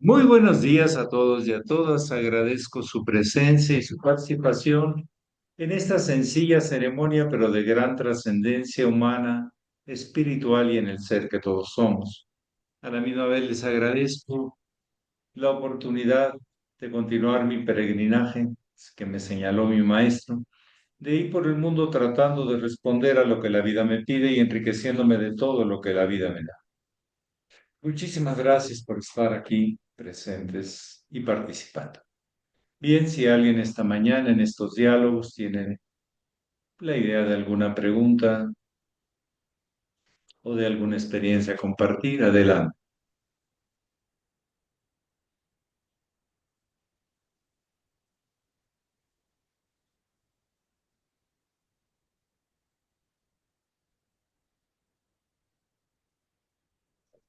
Muy buenos días a todos y a todas. Agradezco su presencia y su participación en esta sencilla ceremonia, pero de gran trascendencia humana, espiritual y en el ser que todos somos. A la misma vez les agradezco la oportunidad de continuar mi peregrinaje que me señaló mi maestro, de ir por el mundo tratando de responder a lo que la vida me pide y enriqueciéndome de todo lo que la vida me da. Muchísimas gracias por estar aquí presentes y participando. Bien, si alguien esta mañana en estos diálogos tiene la idea de alguna pregunta o de alguna experiencia compartida, adelante.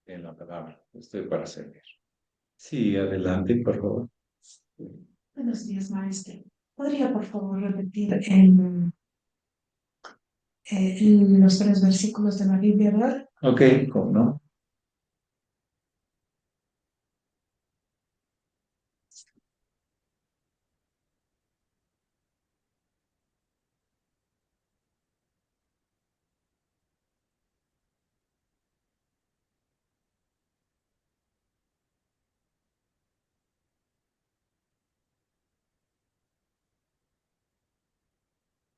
En la palabra, estoy para servir. Sí, adelante, por favor. Buenos días, maestro. ¿Podría, por favor, repetir los tres versículos de la Biblia, verdad? Ok, ¿cómo no?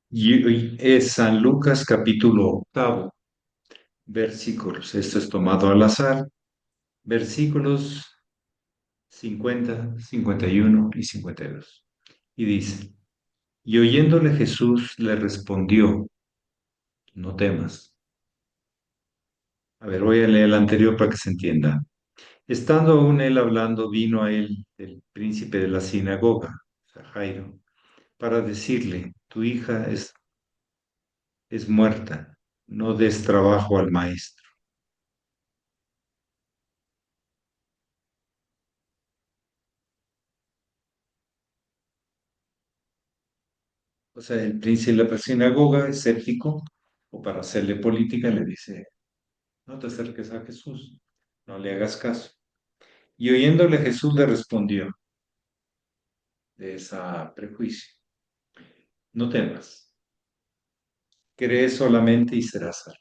Y es San Lucas capítulo octavo, versículos. Esto es tomado al azar. Versículos 50, 51 y 52. Y dice, y oyéndole Jesús le respondió, no temas. A ver, voy a leer el anterior para que se entienda. Estando aún él hablando, vino a él el príncipe de la sinagoga, o sea, Jairo, para decirle, tu hija es muerta, no des trabajo al maestro. O sea, el príncipe de la sinagoga, escéptico, o para hacerle política, le dice, no te acerques a Jesús, no le hagas caso. Y oyéndole Jesús le respondió de esa prejuicio, no temas, cree solamente y serás salvo.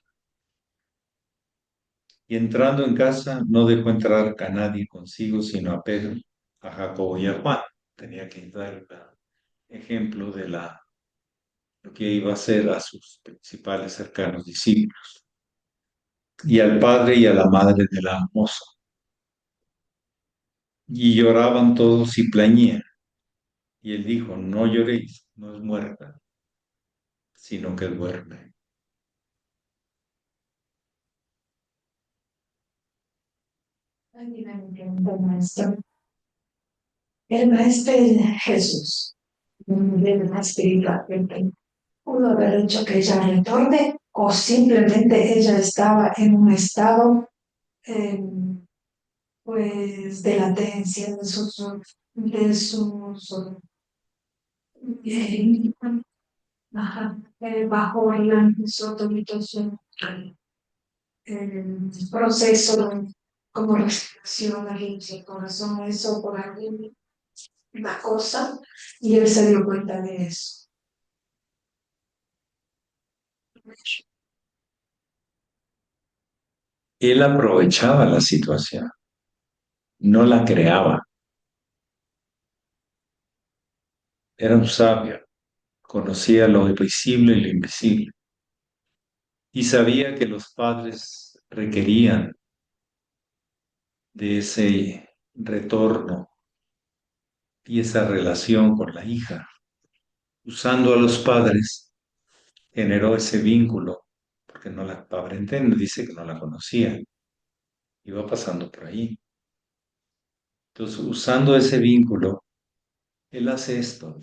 Y entrando en casa, no dejó entrar a nadie consigo, sino a Pedro, a Jacobo y a Juan. Tenía que dar el ejemplo de lo que iba a hacer a sus principales cercanos discípulos. Y al padre y a la madre de la moza. Y lloraban todos y plañían. Y él dijo, no lloréis, no es muerta, sino que duerme. Aquí viene mi pregunta, maestro. El maestro Jesús, de la espiritualmente, pudo haber hecho que ella retorne o simplemente ella estaba en un estado eh, pues de latencia de sus eh, ajá, bajo el sotomitoso proceso como respiración al corazón, eso por ahí, una cosa, y él se dio cuenta de eso. Él aprovechaba la situación, no la creaba. Era un sabio, conocía lo visible y lo invisible. Y sabía que los padres requerían de ese retorno y esa relación con la hija. Usando a los padres, generó ese vínculo, porque no la, aparentemente dice que no la conocía, iba pasando por ahí. Entonces, usando ese vínculo, él hace esto,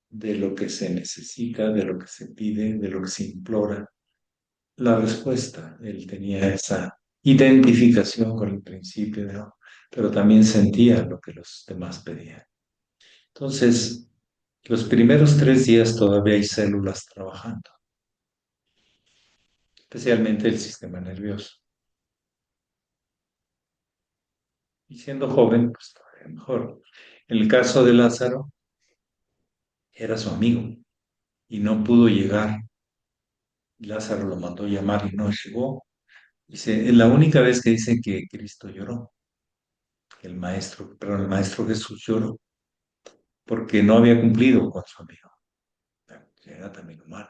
de lo que se necesita, de lo que se pide, de lo que se implora, la respuesta. Él tenía esa identificación con el principio, ¿no? Pero también sentía lo que los demás pedían. Entonces, los primeros 3 días todavía hay células trabajando. especialmente el sistema nervioso. Y siendo joven, pues todavía mejor. En el caso de Lázaro, era su amigo y no pudo llegar. Lázaro lo mandó llamar y no llegó. Dice, es la única vez que dice que Cristo lloró, que el maestro Jesús lloró, porque no había cumplido con su amigo. Era también humano.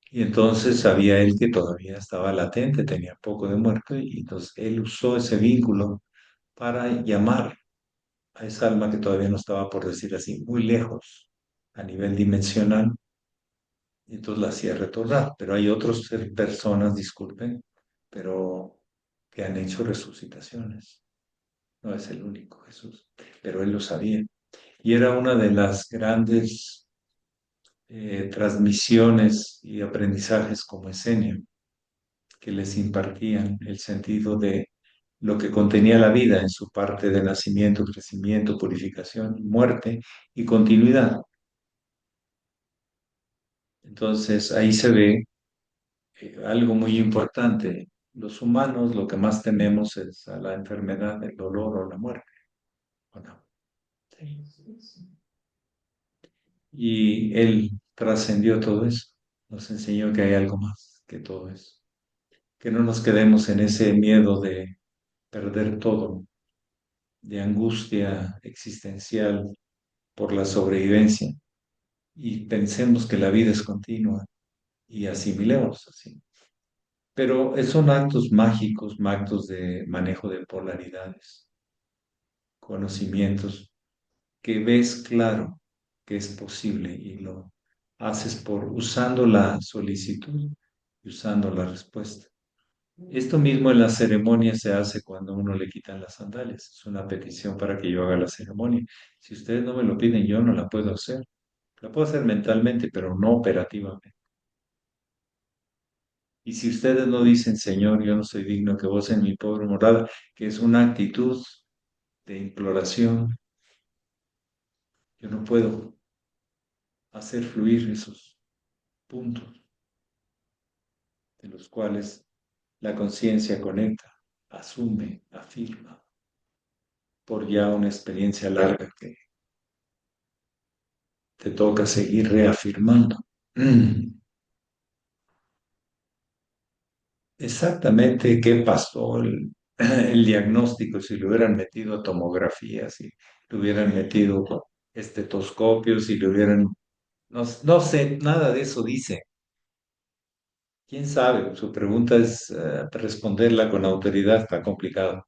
Y entonces sabía él que todavía estaba latente, tenía poco de muerto, y entonces él usó ese vínculo para llamar a esa alma que todavía no estaba, por decir así, muy lejos a nivel dimensional, y entonces la hacía retornar. Pero hay otras personas, disculpen, pero que han hecho resucitaciones. No es el único Jesús, pero él lo sabía. Y era una de las grandes transmisiones y aprendizajes como Esenio, que les impartían el sentido de lo que contenía la vida en su parte de nacimiento, crecimiento, purificación, muerte y continuidad. Entonces ahí se ve algo muy importante. Los humanos lo que más tememos es a la enfermedad, el dolor o la muerte. ¿O no? Sí. Y él trascendió todo eso. Nos enseñó que hay algo más que todo eso. Que no nos quedemos en ese miedo de perder todo, de angustia existencial por la sobrevivencia. Y pensemos que la vida es continua y asimilemos así. Pero son actos mágicos, actos de manejo de polaridades, conocimientos que ves claro que es posible y lo haces por usando la solicitud y usando la respuesta. Esto mismo en la ceremonia se hace cuando uno le quitan las sandalias. Es una petición para que yo haga la ceremonia. Si ustedes no me lo piden, yo no la puedo hacer. La puedo hacer mentalmente, pero no operativamente. Y si ustedes no dicen, Señor, yo no soy digno que vos en mi pobre morada, que es una actitud de imploración, yo no puedo hacer fluir esos puntos de los cuales la conciencia conecta, asume, afirma, por ya una experiencia larga que te toca seguir reafirmando. Exactamente qué pasó el diagnóstico, si le hubieran metido tomografía, si le hubieran metido estetoscopios, si le hubieran... No, no sé, nada de eso dice. ¿Quién sabe? Su pregunta es responderla con autoridad, está complicado.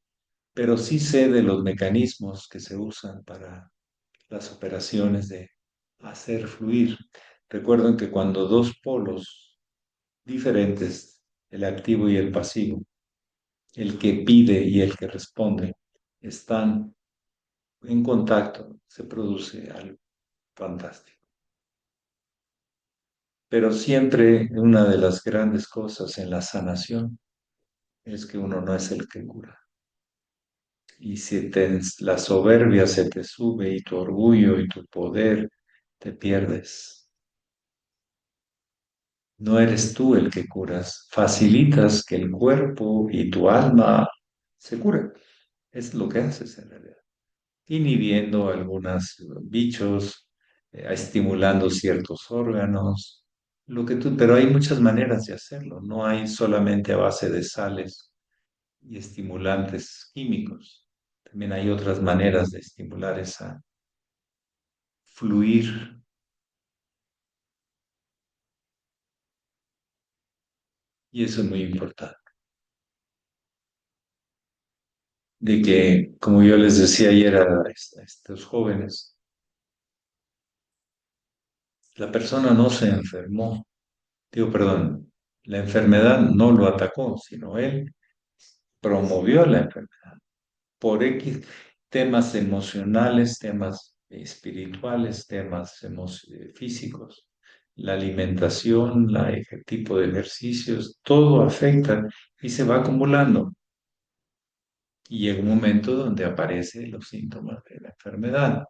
Pero sí sé de los mecanismos que se usan para las operaciones de hacer fluir. Recuerden que cuando dos polos diferentes, el activo y el pasivo, el que pide y el que responde, están en contacto, se produce algo fantástico. Pero siempre una de las grandes cosas en la sanación es que uno no es el que cura. Y si la soberbia se te sube y tu orgullo y tu poder, te pierdes. No eres tú el que curas, facilitas que el cuerpo y tu alma se curen. Es lo que haces en realidad. Inhibiendo algunos bichos, estimulando ciertos órganos, lo que tú, pero hay muchas maneras de hacerlo. No hay solamente a base de sales y estimulantes químicos. También hay otras maneras de estimular esa fluir. Y eso es muy importante. De que, como yo les decía ayer a estos jóvenes, la persona no se enfermó, digo, perdón, la enfermedad no lo atacó, sino él promovió la enfermedad por X temas emocionales, temas espirituales, temas físicos. La alimentación, el tipo de ejercicios, todo afecta y se va acumulando. Y llega un momento donde aparecen los síntomas de la enfermedad,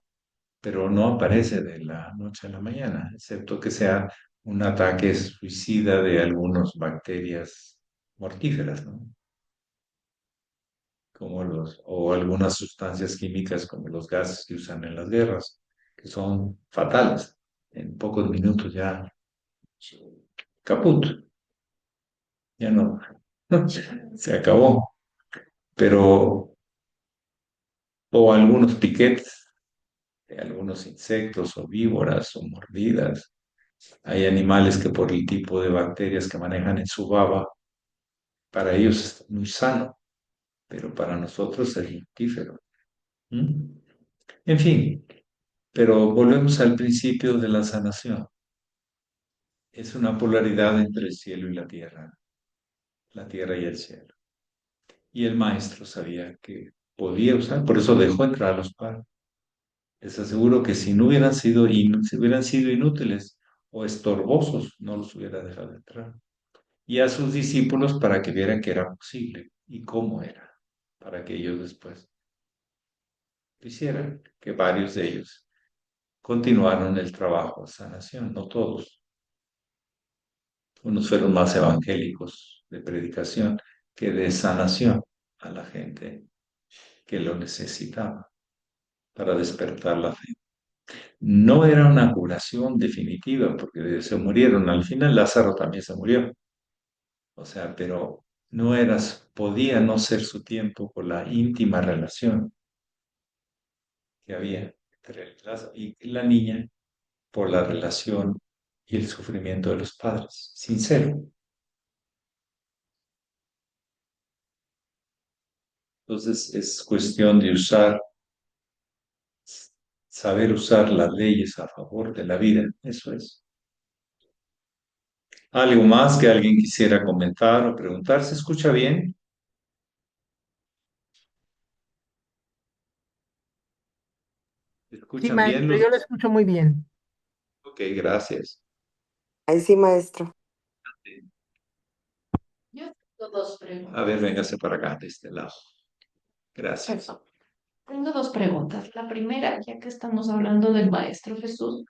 pero no aparece de la noche a la mañana, excepto que sea un ataque suicida de algunas bacterias mortíferas, ¿no? O algunas sustancias químicas como los gases que usan en las guerras, que son fatales. En pocos minutos ya caput, ya no, se acabó. Pero, o algunos piquetes de algunos insectos o víboras o mordidas. Hay animales que por el tipo de bacterias que manejan en su baba, para ellos es muy sano, pero para nosotros es mortífero. ¿Mm? En fin, pero volvemos al principio de la sanación. Es una polaridad entre el cielo y la tierra y el cielo. Y el maestro sabía que podía usar, por eso dejó entrar a los padres. Les aseguro que si no hubieran sido, si hubieran sido inútiles o estorbosos, no los hubiera dejado entrar. Y a sus discípulos para que vieran que era posible y cómo era, para que ellos después lo hicieran, que varios de ellos continuaron el trabajo de sanación, no todos. Unos fueron más evangélicos de predicación que de sanación a la gente que lo necesitaba para despertar la fe. No era una curación definitiva porque se murieron. Al final Lázaro también se murió. O sea, pero no eras, podía no ser su tiempo por la íntima relación que había entre Lázaro y la niña, por la relación y el sufrimiento de los padres. Sincero. Entonces es cuestión de saber usar las leyes a favor de la vida. Eso es. ¿Algo más que alguien quisiera comentar o preguntar? ¿Se escucha bien? ¿Se Sí, escuchan bien maestro, los? yo lo escucho muy bien. Ok, gracias. Ahí sí, maestro. Yo tengo dos A ver, preguntas. véngase para acá, de este lado. Gracias. Perdón. Tengo dos preguntas. La primera, ya que estamos hablando del Maestro Jesús,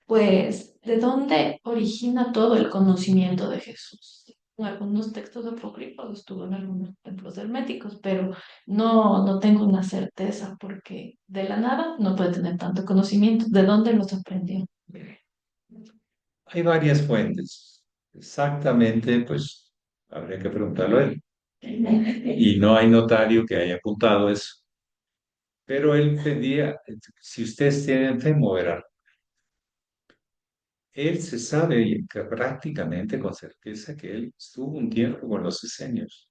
pues, ¿de dónde origina todo el conocimiento de Jesús? En algunos textos apócrifos estuvo en algunos templos herméticos, pero no tengo una certeza porque de la nada no puede tener tanto conocimiento. ¿De dónde los aprendió? Hay varias fuentes. Exactamente, pues habría que preguntarlo a él. Y no hay notario que haya apuntado eso. Pero él pedía, si ustedes tienen fe, moverán. Él se sabe que prácticamente con certeza que él estuvo un tiempo con los esenios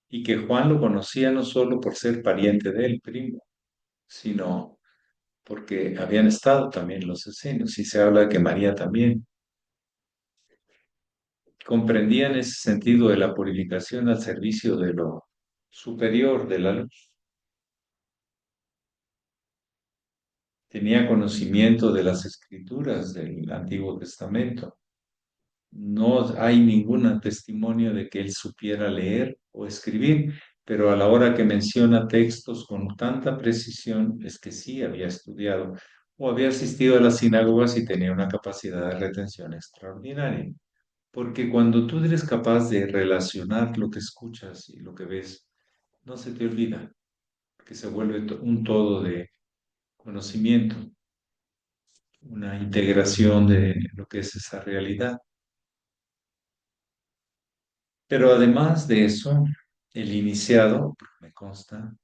y que Juan lo conocía no solo por ser pariente de él, primo, sino porque habían estado también los esenios y se habla de que María también. Comprendía en ese sentido de la purificación al servicio de lo superior de la luz. Tenía conocimiento de las escrituras del Antiguo Testamento. No hay ningún testimonio de que él supiera leer o escribir, pero a la hora que menciona textos con tanta precisión es que sí había estudiado o había asistido a las sinagogas y tenía una capacidad de retención extraordinaria. Porque cuando tú eres capaz de relacionar lo que escuchas y lo que ves, no se te olvida, que se vuelve un todo de conocimiento, una integración de lo que es esa realidad. Pero además de eso, el iniciado, porque me consta,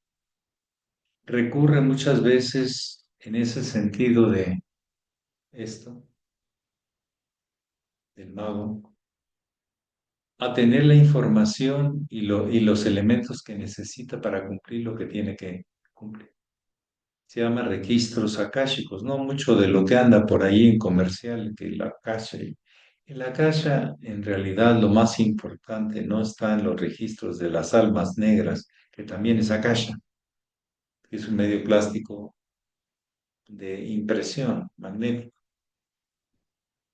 recurre muchas veces en ese sentido de esto, del mago, a tener la información y los elementos que necesita para cumplir lo que tiene que cumplir. Se llama registros akáshicos, no mucho de lo que anda por ahí en comercial, que la akasha. En la akasha, en realidad, lo más importante no está en los registros de las almas negras, que también es akasha, que es un medio plástico de impresión magnética,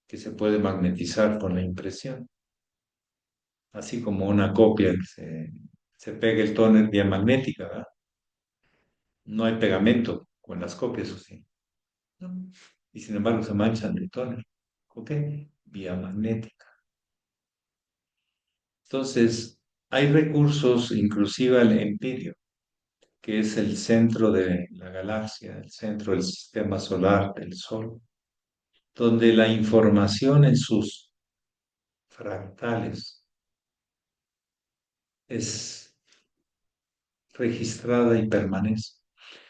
que se puede magnetizar con la impresión, así como una copia que se pega el tóner vía magnética, ¿verdad? No hay pegamento con las copias, ¿o sí? ¿No? y sin embargo se manchan de tóner. ¿Ok? Vía magnética. Entonces, hay recursos, inclusive el empirio, que es el centro de la galaxia, el centro del sistema solar, del Sol, donde la información en sus fractales es registrada y permanece.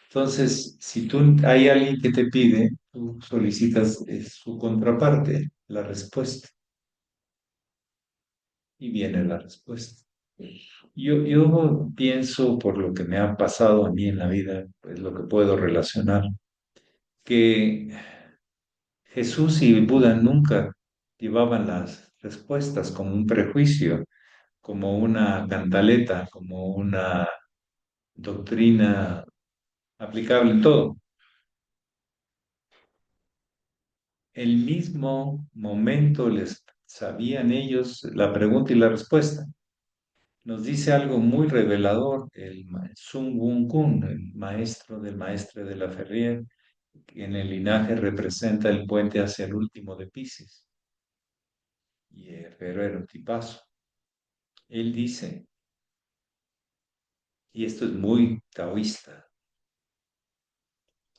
Entonces, si tú hay alguien que te pide, tú solicitas su contraparte, la respuesta, y viene la respuesta. Yo pienso, por lo que me ha pasado a mí en la vida, pues lo que puedo relacionar, que Jesús y Buda nunca llevaban las respuestas como un prejuicio, como una cantaleta, como una doctrina aplicable en todo. El mismo momento les sabían ellos la pregunta y la respuesta. Nos dice algo muy revelador Sun Wukong, el maestro del maestre de la Ferrier, que en el linaje representa el puente hacia el último de Piscis, y Herrero era un tipazo. Él dice, y esto es muy taoísta,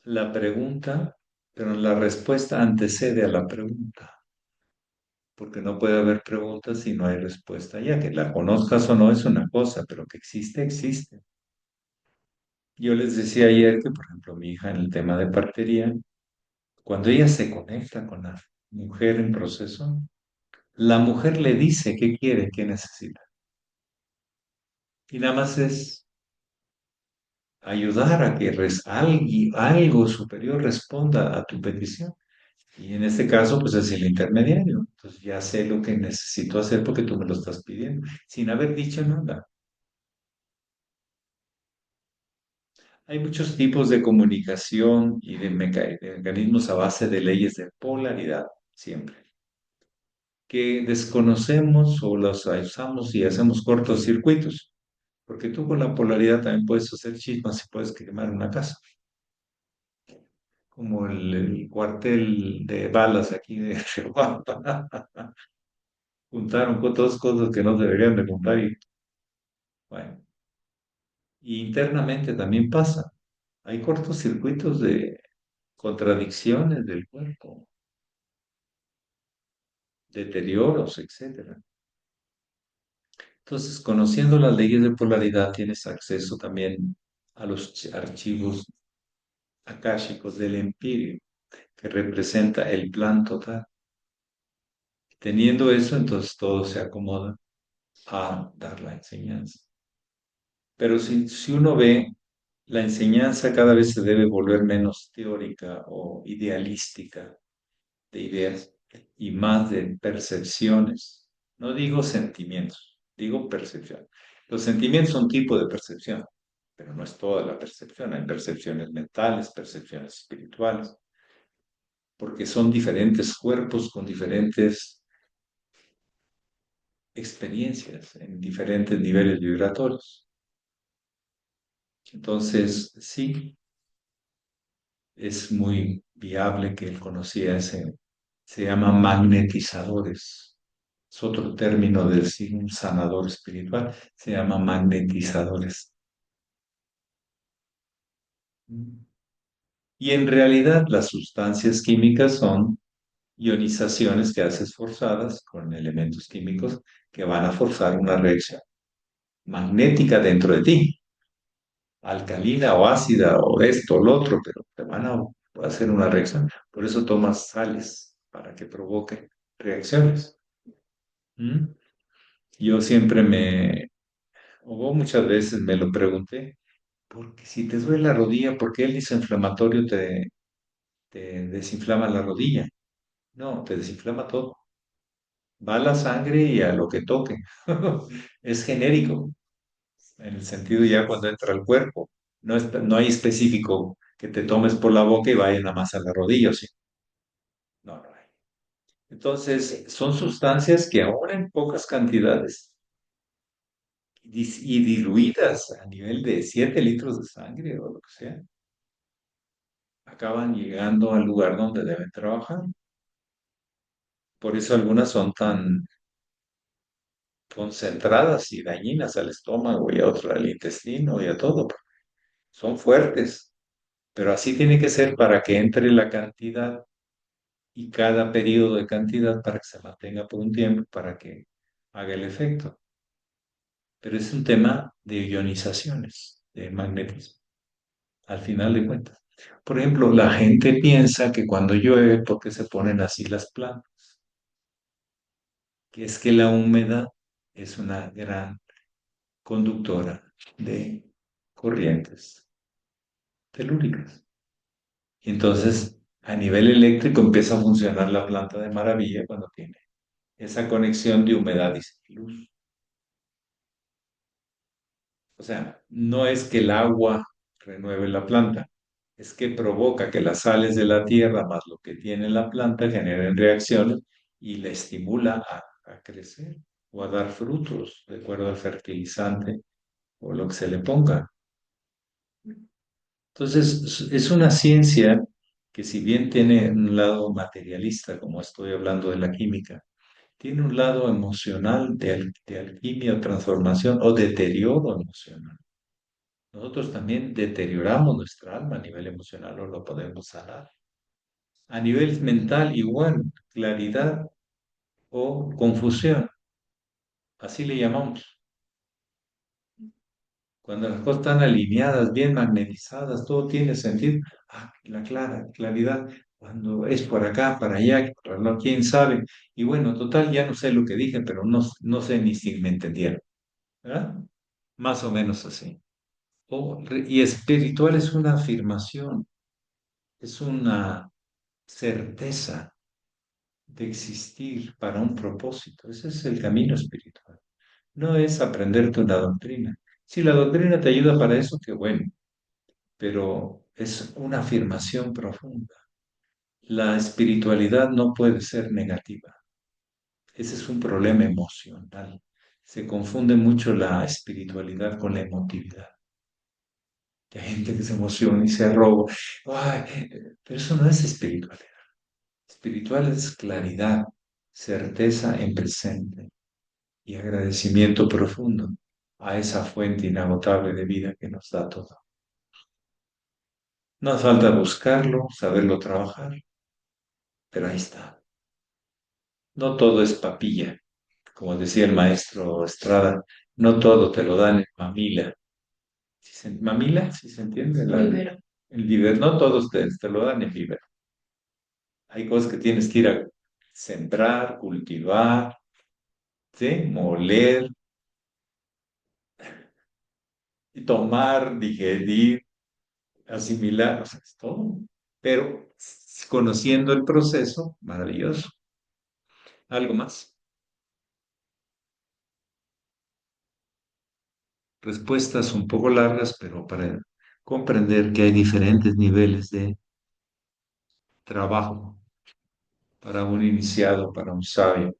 la pregunta, pero la respuesta antecede a la pregunta, porque no puede haber preguntas si no hay respuesta. Ya que la conozcas o no es una cosa, pero que existe, existe. Yo les decía ayer que, por ejemplo, mi hija en el tema de partería, cuando ella se conecta con la mujer en proceso, la mujer le dice qué quiere, qué necesita. Y nada más es ayudar a que algo superior responda a tu petición. Y en este caso, pues es el intermediario. Entonces ya sé lo que necesito hacer porque tú me lo estás pidiendo, sin haber dicho nada. Hay muchos tipos de comunicación y de mecanismos a base de leyes de polaridad, siempre, que desconocemos o los usamos y hacemos cortocircuitos, porque tú con la polaridad también puedes hacer chismas y puedes quemar una casa, como el cuartel de balas aquí de Chihuahua. Juntaron con todas cosas que no deberían de juntar y bueno, y internamente también pasa. Hay cortocircuitos de contradicciones del cuerpo, deterioros, etcétera. Entonces, conociendo las leyes de polaridad, tienes acceso también a los archivos akáshicos del empirio, que representa el plan total. Teniendo eso, entonces todo se acomoda a dar la enseñanza. Pero si uno ve, la enseñanza cada vez se debe volver menos teórica o idealística de ideas y más de percepciones. No digo sentimientos, digo percepción. Los sentimientos son tipo de percepción, pero no es toda la percepción. Hay percepciones mentales, percepciones espirituales, porque son diferentes cuerpos con diferentes experiencias en diferentes niveles vibratorios. Entonces, sí, es muy viable que él conocía ese, se llama magnetizadores. Es otro término de decir un sanador espiritual, se llama magnetizadores. Y en realidad las sustancias químicas son ionizaciones que haces forzadas con elementos químicos que van a forzar una reacción magnética dentro de ti, alcalina o ácida o esto o lo otro, pero te van a hacer una reacción. Por eso tomas sales para que provoque reacciones. ¿Mm? Yo siempre o muchas veces me lo pregunté, porque si te duele la rodilla, ¿por qué el desinflamatorio te desinflama la rodilla? No, te desinflama todo. Va a la sangre y a lo que toque. Es genérico, en el sentido ya cuando entra al cuerpo. No hay específico que te tomes por la boca y vaya nada más a la rodilla, ¿sí? No, no hay. Entonces, son sustancias que ahora en pocas cantidades y diluidas a nivel de 7 litros de sangre o lo que sea, acaban llegando al lugar donde deben trabajar. Por eso algunas son tan concentradas y dañinas al estómago y a otro al intestino y a todo. Son fuertes, pero así tiene que ser para que entre la cantidad y cada periodo de cantidad para que se mantenga por un tiempo, para que haga el efecto. Pero es un tema de ionizaciones, de magnetismo, al final de cuentas. Por ejemplo, la gente piensa que cuando llueve, ¿por qué se ponen así las plantas? Que es que la humedad es una gran conductora de corrientes telúricas. Y entonces, a nivel eléctrico empieza a funcionar la planta de maravilla cuando tiene esa conexión de humedad y luz. O sea, no es que el agua renueve la planta, es que provoca que las sales de la tierra más lo que tiene la planta generen reacciones y le estimula a crecer o a dar frutos de acuerdo al fertilizante o lo que se le ponga. Entonces, es una ciencia que si bien tiene un lado materialista, como estoy hablando de la química, tiene un lado emocional de alquimia o transformación o deterioro emocional. Nosotros también deterioramos nuestra alma a nivel emocional o lo podemos sanar. A nivel mental igual, claridad o confusión, así le llamamos. Cuando las cosas están alineadas, bien magnetizadas, todo tiene sentido. Ah, claridad, cuando es por acá, para allá, por no, quién sabe. Y bueno, total, ya no sé lo que dije, pero no sé ni si me entendieron. ¿Verdad? Más o menos así. Y espiritual es una afirmación, es una certeza de existir para un propósito. Ese es el camino espiritual. No es aprenderte una doctrina. Si la doctrina te ayuda para eso, qué bueno, pero es una afirmación profunda. La espiritualidad no puede ser negativa. Ese es un problema emocional. Se confunde mucho la espiritualidad con la emotividad. Hay gente que se emociona y se arroga. Ay, pero eso no es espiritualidad. Espiritual es claridad, certeza en presente y agradecimiento profundo a esa fuente inagotable de vida que nos da todo. No hace falta buscarlo, saberlo trabajar, pero ahí está. No todo es papilla, como decía el maestro Estrada, no todo te lo dan en mamila. ¿Mamila? ¿Sí se entiende? Vivero. El vivero, no todos te lo dan en vivero. Hay cosas que tienes que ir a sembrar, cultivar, ¿sí? Moler, tomar, digerir, asimilar, o sea, es todo. Pero conociendo el proceso, maravilloso. ¿Algo más? Respuestas un poco largas, pero para comprender que hay diferentes niveles de trabajo para un iniciado, para un sabio,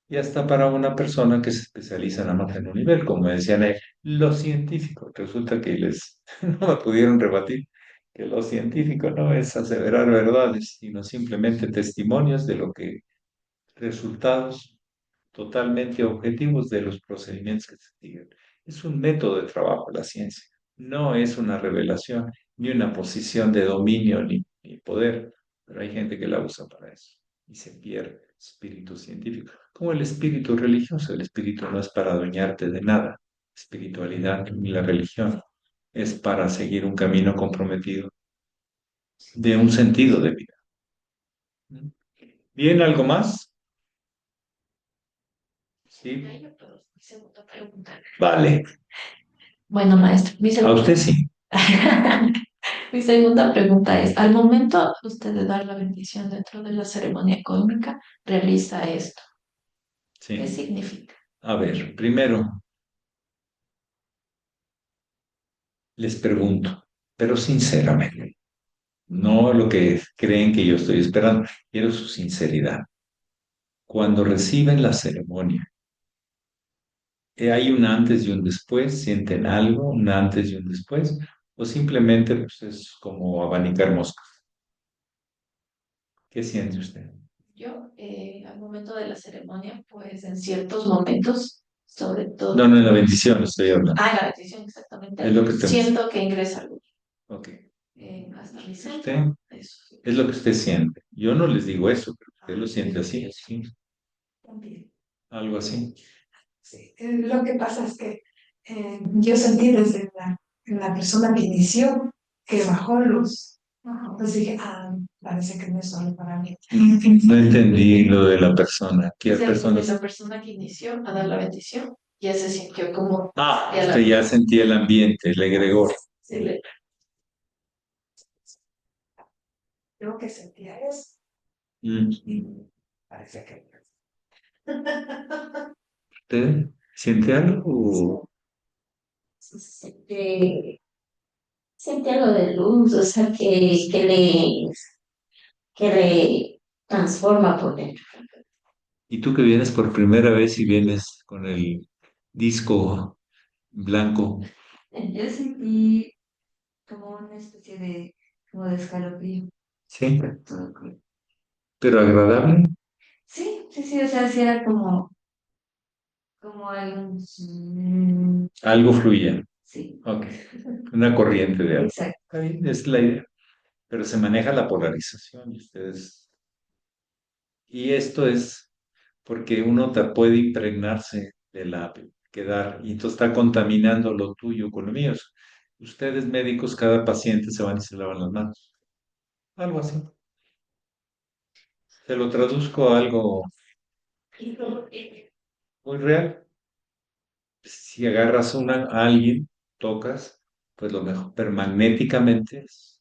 y hasta para una persona que se especializa nada más en un nivel, como decían los científicos. Resulta que les no me pudieron rebatir que lo científico no es aseverar verdades, sino simplemente testimonios de lo que resultados totalmente objetivos de los procedimientos que se siguen. Es un método de trabajo la ciencia, no es una revelación, ni una posición de dominio ni poder, pero hay gente que la usa para eso y se pierde el espíritu científico. Como el espíritu religioso, el espíritu no es para adueñarte de nada, espiritualidad ni la religión es para seguir un camino comprometido de un sentido de vida. ¿Bien, algo más? Sí. Mi segunda pregunta. Vale. Bueno, maestro, A usted sí. mi segunda pregunta es, al momento usted de dar la bendición dentro de la ceremonia cósmica, realiza esto. ¿Qué Sí. significa? A ver, primero les pregunto, pero sinceramente, no lo que creen que yo estoy esperando, quiero su sinceridad. Cuando reciben la ceremonia, ¿hay un antes y un después? ¿Sienten algo, un antes y un después? ¿O simplemente pues, es como abanicar moscas? ¿Qué siente usted? Yo, al momento de la ceremonia, pues en ciertos momentos, sobre No, todo, no, en la bendición estoy hablando. en la bendición Es exactamente, lo que te... siento que ingresa luz Ok. hasta mi Usted, centro. Eso sí. es lo que usted siente. Yo no les digo eso, pero usted lo siente así, sí, También. algo así. Sí. Lo que pasa es que yo sentí desde la persona que inició que bajó luz. Ajá. Entonces dije, parece que no es solo para mí. No entendí lo de la persona. ¿Qué Desde persona? la persona que inició a dar la bendición, ya se sintió como ya Usted ya sentía el ambiente, el egregor. sí, Creo que sentía eso. Mm. Y parece que ¿Usted siente algo? Siente algo de luz, o sea, que le transforma por dentro. Y tú que vienes por primera vez y vienes con el disco blanco, Yo sentí como una especie como de escalofrío ¿sí? por todo el cuerpo. Pero agradable, Sí, sí, sí, o sea, sí era como algo, algo fluye. sí, Ok, una corriente de algo. exacto. Está bien, es la idea. Pero se maneja la polarización y ustedes. Y esto es porque uno puede impregnarse de la quedar y entonces está contaminando lo tuyo con lo mío. Ustedes médicos, cada paciente se van y se lavan las manos. Algo así. Se lo traduzco a algo muy real. Si agarras a alguien, tocas, pues lo mejor, pero magnéticamente es,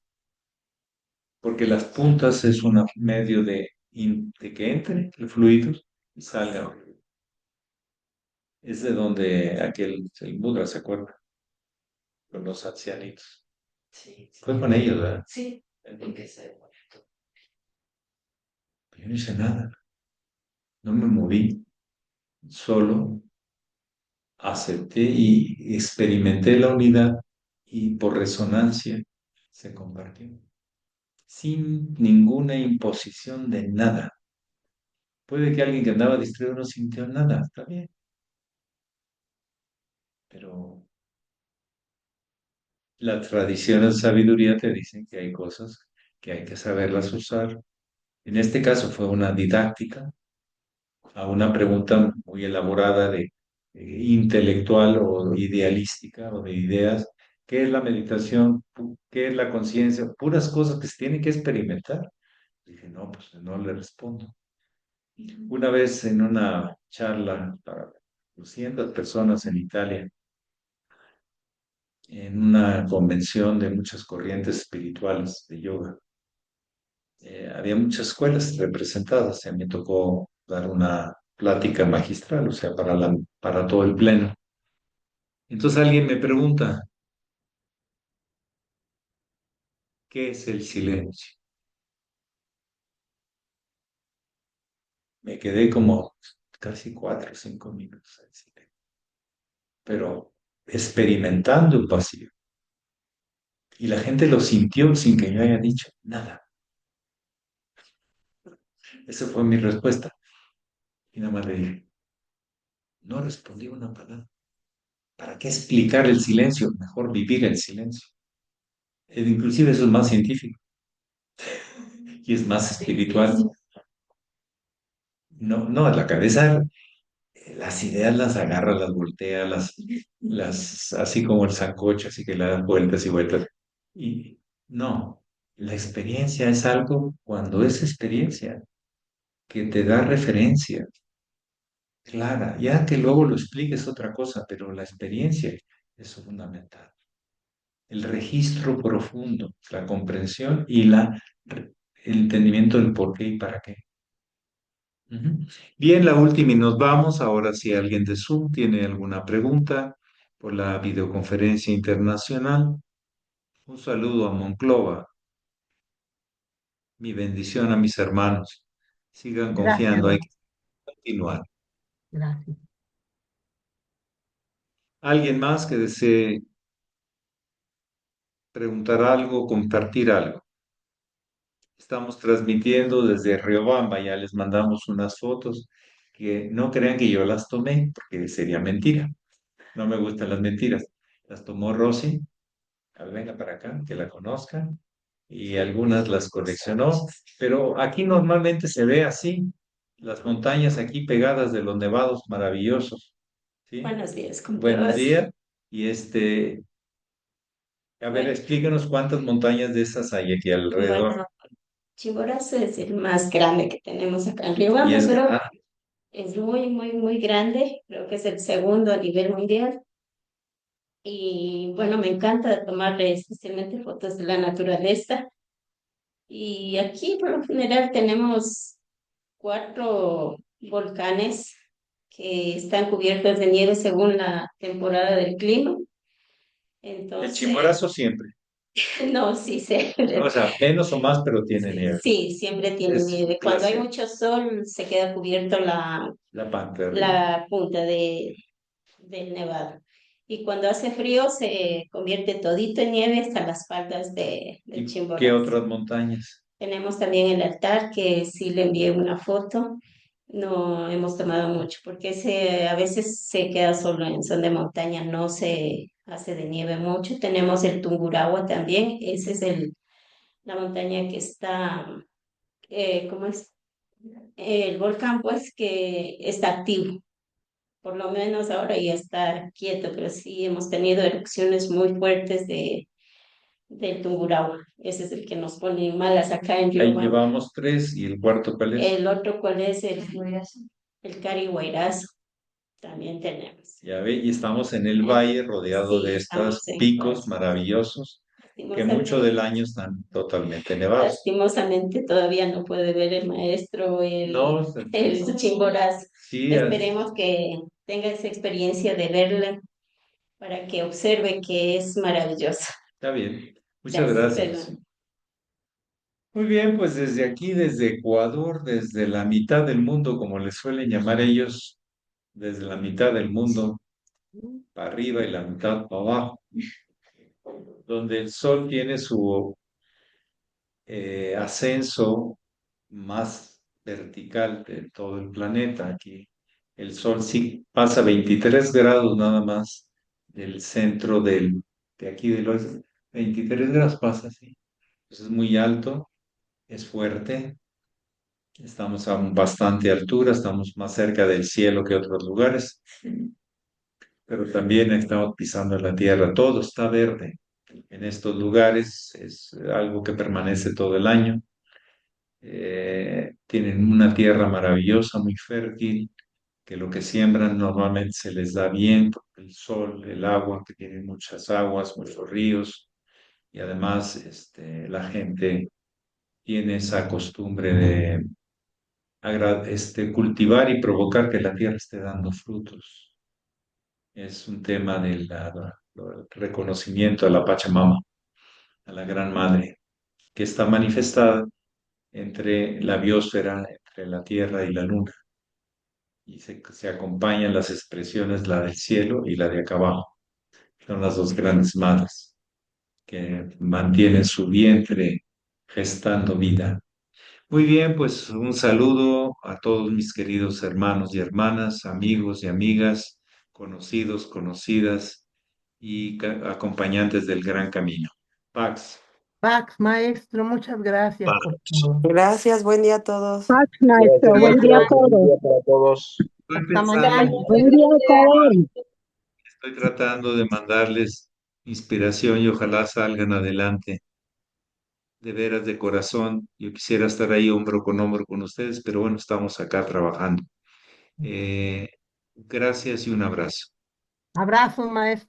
porque las puntas es un medio de que entre el fluido y salga. Es de donde el Buda se acuerda, con los ancianitos. sí, Fue con ellos, ¿verdad? sí, porque se Yo no hice nada, no me moví, solo acepté y experimenté la unidad y por resonancia se compartió, sin ninguna imposición de nada. Puede que alguien que andaba distraído no sintió nada, está bien, pero la tradición de sabiduría te dicen que hay cosas que hay que saberlas usar. En este caso fue una didáctica a una pregunta muy elaborada de intelectual o idealística o de ideas. ¿Qué es la meditación? ¿Qué es la conciencia? Puras cosas que se tienen que experimentar. Dije, no, pues no le respondo. Una vez en una charla para 200 personas en Italia, en una convención de muchas corrientes espirituales de yoga, había muchas escuelas representadas. Y a mí me tocó dar una plática magistral, o sea, para todo el pleno. Entonces alguien me pregunta, ¿qué es el silencio? Me quedé como casi 4 o 5 minutos en silencio, pero experimentando el vacío. Y la gente lo sintió sin que yo haya dicho nada. Esa fue mi respuesta. Y nada más le dije, no respondí una palabra. ¿Para qué explicar el silencio? Mejor vivir el silencio. Inclusive eso es más científico y es más espiritual. No, no, la cabeza, las ideas las agarra, las voltea, así como el sancocho, así que le das vueltas y vueltas. Y no, la experiencia es algo cuando es experiencia que te da referencia clara. Ya que luego lo expliques otra cosa, pero la experiencia es fundamental. El registro profundo, la comprensión y el entendimiento del por qué y para qué. Ujú. Bien, la última y nos vamos. Ahora, si alguien de Zoom tiene alguna pregunta por la videoconferencia internacional, un saludo a Monclova, mi bendición a mis hermanos. Sigan Gracias, confiando, hay hermano. que continuar. Gracias. ¿Alguien más que desee preguntar algo, compartir algo? Estamos transmitiendo desde Riobamba, ya les mandamos unas fotos que no crean que yo las tomé, porque sería mentira. No me gustan las mentiras. Las tomó Rosy, venga para acá, que la conozcan, y algunas las coleccionó, pero aquí normalmente se ve así, las montañas aquí pegadas de los nevados maravillosos, ¿sí? Buenos días con Buenos todos. días, y a ver, Bueno, explícanos cuántas montañas de esas hay aquí alrededor. bueno, Chimborazo es el más grande que tenemos acá en Y Riobamba, es, pero ah, es muy, muy, muy grande. Creo que es el segundo a nivel mundial. Y bueno, me encanta tomarle especialmente fotos de la naturaleza. Y aquí por lo general tenemos 4 volcanes que están cubiertos de nieve según la temporada del clima. el Entonces, Chimborazo siempre, no, sí sé. o sea, menos o más, pero tiene Sí, nieve. sí, siempre tiene Es nieve. Cuando hay glaciar, mucho sol, se queda cubierto la pantera. la punta del nevado. Y cuando hace frío, se convierte todito en nieve hasta las faldas del ¿Y qué Chimborazo. otras montañas? Tenemos también el altar, que sí le envié una foto. No hemos tomado mucho, porque a veces se queda solo en son de montaña, no se hace de nieve mucho. Tenemos el Tungurahua también, ese es la montaña que está, ¿cómo es? El volcán pues que está activo, por lo menos ahora ya está quieto, pero sí hemos tenido erupciones muy fuertes del Tungurahua. Ese es el que nos pone malas acá en Ahí Riobamba. llevamos tres, ¿y el cuarto cuál es? El otro, ¿cuál es? El Carihuayrazo, también tenemos. Ya ve, y estamos en el valle rodeado Sí, de estamos estos en picos maravillosos que mucho lastimosamente, del año están totalmente nevados. lastimosamente todavía no puede ver el maestro No, el Chimborazo. sí, Esperemos que tenga esa experiencia de verla para que observe que es maravilloso. está bien. Muchas Gracias, gracias. perdón. Muy bien, pues desde aquí, desde Ecuador, desde la mitad del mundo, como les suelen llamar ellos, desde la mitad del mundo para arriba y la mitad para abajo, donde el sol tiene su ascenso más vertical de todo el planeta. Aquí el Sol sí pasa 23 grados nada más del centro de aquí del oeste. 23 grados pasa, sí. Entonces es muy alto, es fuerte. Estamos a bastante altura, estamos más cerca del cielo que otros lugares, pero también estamos pisando la tierra. Todo está verde en estos lugares, es algo que permanece todo el año. Tienen una tierra maravillosa, muy fértil, que lo que siembran normalmente se les da bien, porque el sol, el agua, que tienen muchas aguas, muchos ríos, y además la gente tiene esa costumbre de cultivar y provocar que la tierra esté dando frutos. Es un tema del reconocimiento a la Pachamama, a la Gran Madre, que está manifestada entre la biosfera, entre la tierra y la luna. Y se acompañan las expresiones, la del cielo y la de acá abajo. Son las dos grandes madres que mantienen su vientre gestando vida. Muy bien, pues un saludo a todos mis queridos hermanos y hermanas, amigos y amigas, conocidos, conocidas y acompañantes del gran camino. Pax. Pax, maestro, muchas gracias por todo. Gracias, buen día a todos. Paz, maestro. Buen día a Buen todos. día para todos. Estoy Hasta pensando, mañana. Buen día, Ecuador. estoy tratando de mandarles inspiración y ojalá salgan adelante. De veras, de corazón, yo quisiera estar ahí hombro con hombro con ustedes, pero bueno, estamos acá trabajando. Gracias y un abrazo. Abrazo, maestro.